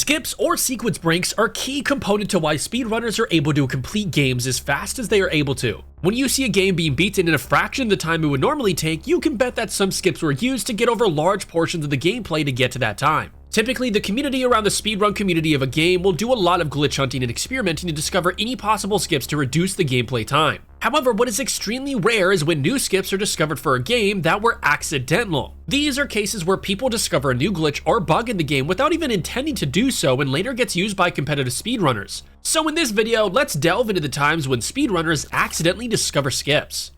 Skips or sequence breaks are a key component to why speedrunners are able to complete games as fast as they are able to. When you see a game being beaten in a fraction of the time it would normally take, you can bet that some skips were used to get over large portions of the gameplay to get to that time. Typically, the community around the speedrun community of a game will do a lot of glitch hunting and experimenting to discover any possible skips to reduce the gameplay time. However, what is extremely rare is when new skips are discovered for a game that were accidental. These are cases where people discover a new glitch or bug in the game without even intending to do so and later gets used by competitive speedrunners. So in this video, let's delve into the times when speedrunners accidentally discover skips.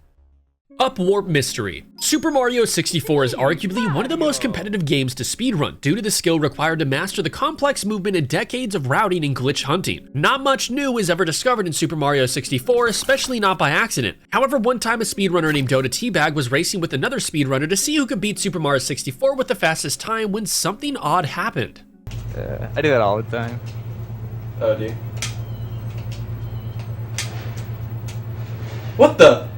Upwarp Mystery. Super Mario 64 is arguably one of the most competitive games to speedrun due to the skill required to master the complex movement and decades of routing and glitch hunting. Not much new is ever discovered in Super Mario 64, especially not by accident. However, one time a speedrunner named Dota Teabag was racing with another speedrunner to see who could beat Super Mario 64 with the fastest time when something odd happened. I do that all the time. Oh, do you? What the?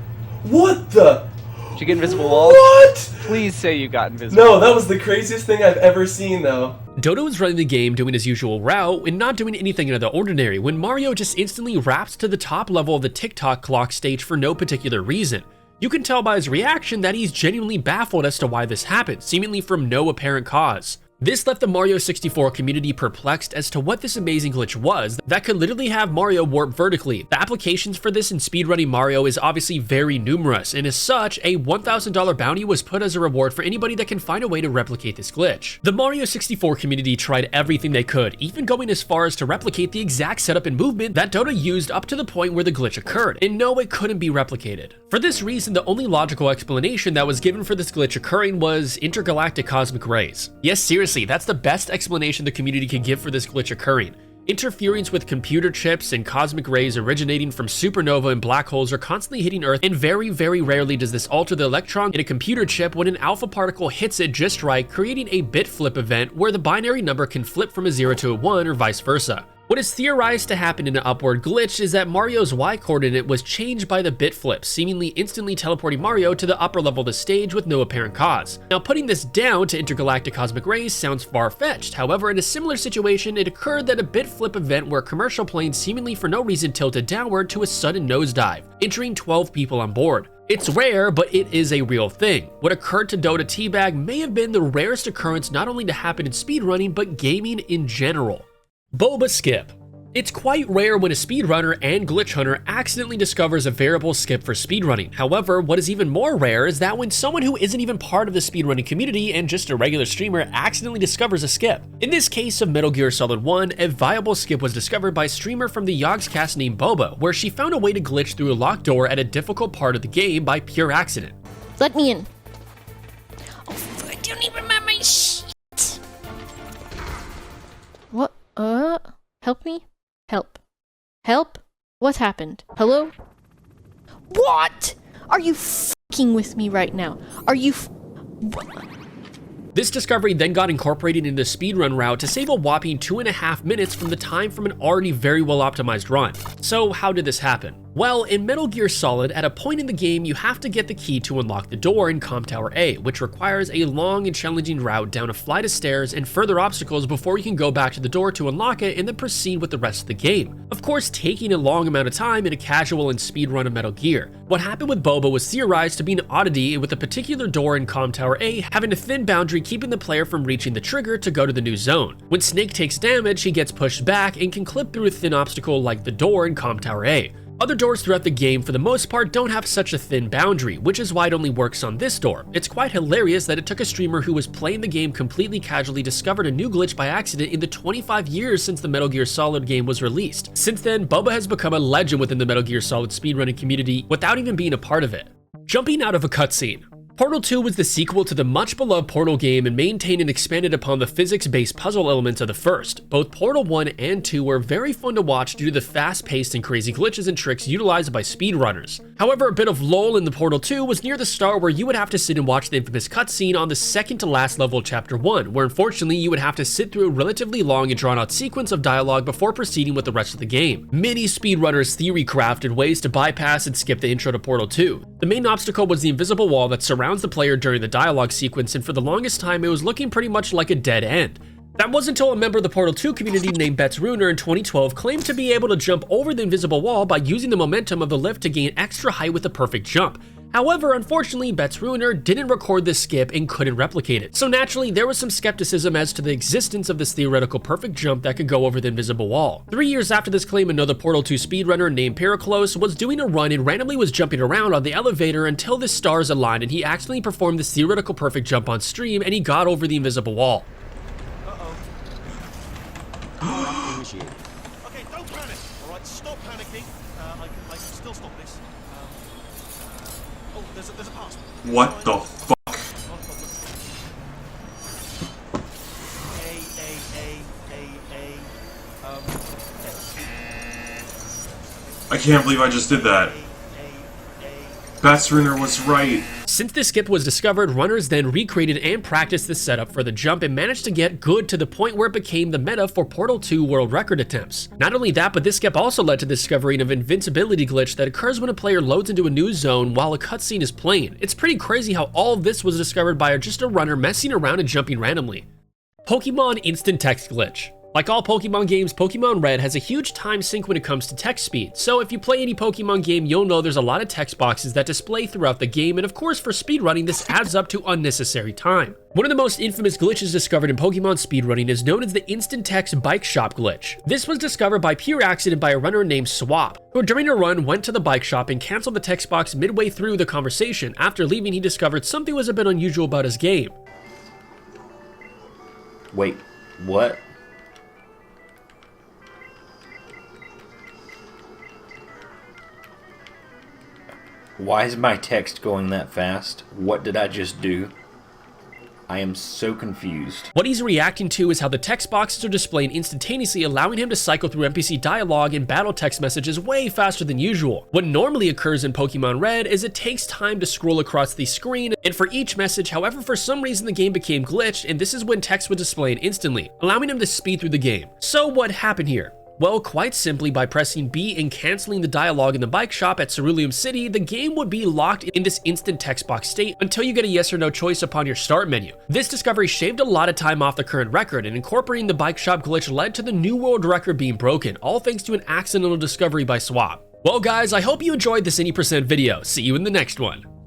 What the? Did you get invisible walls? What? Please say you got invisible. No, that was the craziest thing I've ever seen, though. Dota was running the game doing his usual route and not doing anything out of the ordinary when Mario just instantly raps to the top level of the TikTok clock stage for no particular reason. You can tell by his reaction that he's genuinely baffled as to why this happened, seemingly from no apparent cause. This left the Mario 64 community perplexed as to what this amazing glitch was that could literally have Mario warp vertically. The applications for this in speedrunning Mario is obviously very numerous, and as such, a $1,000 bounty was put as a reward for anybody that can find a way to replicate this glitch. The Mario 64 community tried everything they could, even going as far as to replicate the exact setup and movement that Dota used up to the point where the glitch occurred, and no, it couldn't be replicated. For this reason, the only logical explanation that was given for this glitch occurring was intergalactic cosmic rays. Yes, seriously, that's the best explanation the community can give for this glitch occurring. Interference with computer chips and cosmic rays originating from supernova and black holes are constantly hitting Earth, and very, very rarely does this alter the electron in a computer chip when an alpha particle hits it just right, creating a bit flip event where the binary number can flip from a 0 to a 1 or vice versa. What is theorized to happen in an upward glitch is that Mario's Y coordinate was changed by the bit flip, seemingly instantly teleporting Mario to the upper level of the stage with no apparent cause. Now, putting this down to intergalactic cosmic rays sounds far-fetched. However, in a similar situation, it occurred that a bit flip event where a commercial plane seemingly for no reason tilted downward to a sudden nosedive, entering 12 people on board. It's rare, but it is a real thing. What occurred to Dota Teabag may have been the rarest occurrence not only to happen in speedrunning, but gaming in general. Boba skip. It's quite rare when a speedrunner and glitch hunter accidentally discovers a variable skip for speedrunning. However, what is even more rare is that when someone who isn't even part of the speedrunning community and just a regular streamer accidentally discovers a skip. In this case of Metal Gear Solid 1, a viable skip was discovered by a streamer from the Yogscast named Boba, where she found a way to glitch through a locked door at a difficult part of the game by pure accident. Let me in. Oh, I don't even remember my shit. What? Help me? Help. Help? What happened? Hello? What? Are you f***ing with me right now? Are you This discovery then got incorporated into the speedrun route to save a whopping 2.5 minutes from the time from an already very well optimized run. So how did this happen? Well, in Metal Gear Solid, at a point in the game, you have to get the key to unlock the door in Com Tower A, which requires a long and challenging route down a flight of stairs and further obstacles before you can go back to the door to unlock it and then proceed with the rest of the game. Of course, taking a long amount of time in a casual and speedrun of Metal Gear. What happened with Boba was theorized to be an oddity, with a particular door in Com Tower A having a thin boundary keeping the player from reaching the trigger to go to the new zone. When Snake takes damage, he gets pushed back and can clip through a thin obstacle like the door in Com Tower A. Other doors throughout the game, for the most part, don't have such a thin boundary, which is why it only works on this door. It's quite hilarious that it took a streamer who was playing the game completely casually discovered a new glitch by accident in the 25 years since the Metal Gear Solid game was released. Since then, Boba has become a legend within the Metal Gear Solid speedrunning community without even being a part of it. Jumping out of a cutscene. Portal 2 was the sequel to the much-beloved Portal game and maintained and expanded upon the physics-based puzzle elements of the first. Both Portal 1 and 2 were very fun to watch due to the fast-paced and crazy glitches and tricks utilized by speedrunners. However, a bit of lull in the Portal 2 was near the start, where you would have to sit and watch the infamous cutscene on the second-to-last level of Chapter 1, where unfortunately you would have to sit through a relatively long and drawn-out sequence of dialogue before proceeding with the rest of the game. Many speedrunners theory-crafted ways to bypass and skip the intro to Portal 2. The main obstacle was the invisible wall that surrounds the player during the dialogue sequence, and for the longest time it was looking pretty much like a dead end. That wasn't until a member of the Portal 2 community named Runer in 2012 claimed to be able to jump over the invisible wall by using the momentum of the lift to gain extra height with a perfect jump. However, unfortunately, Runer didn't record this skip and couldn't replicate it. So naturally, there was some skepticism as to the existence of this theoretical perfect jump that could go over the invisible wall. 3 years after this claim, another Portal 2 speedrunner named Periclos was doing a run and randomly was jumping around on the elevator until the stars aligned and he accidentally performed this theoretical perfect jump on stream and he got over the invisible wall. Okay, don't panic. All right, stop panicking. I can still stop this. Oh, there's a pass. What the fuck? I can't believe I just did that. Runer was right. Since this skip was discovered, runners then recreated and practiced this setup for the jump and managed to get good to the point where it became the meta for Portal 2 world record attempts. Not only that, but this skip also led to the discovery of an invincibility glitch that occurs when a player loads into a new zone while a cutscene is playing. It's pretty crazy how all of this was discovered by just a runner messing around and jumping randomly. Pokemon Instant Text Glitch. Like all Pokemon games, Pokemon Red has a huge time sink when it comes to text speed, so if you play any Pokemon game, you'll know there's a lot of text boxes that display throughout the game, and of course for speedrunning, this adds up to unnecessary time. One of the most infamous glitches discovered in Pokemon speedrunning is known as the Instant Text Bike Shop glitch. This was discovered by pure accident by a runner named Swap, who during a run went to the bike shop and canceled the text box midway through the conversation. After leaving, he discovered something was a bit unusual about his game. Wait, what? Why is my text going that fast? What did I just do? I am so confused. What he's reacting to is how the text boxes are displaying instantaneously, allowing him to cycle through NPC dialogue and battle text messages way faster than usual. What normally occurs in Pokemon Red is it takes time to scroll across the screen and for each message. However, for some reason the game became glitched and this is when text was displayed instantly, allowing him to speed through the game. So what happened here? Well, quite simply, by pressing B and canceling the dialogue in the bike shop at Cerulean City, the game would be locked in this instant text box state until you get a yes or no choice upon your start menu. This discovery shaved a lot of time off the current record, and incorporating the bike shop glitch led to the new world record being broken, all thanks to an accidental discovery by Swap. Well guys, I hope you enjoyed this any% video. See you in the next one.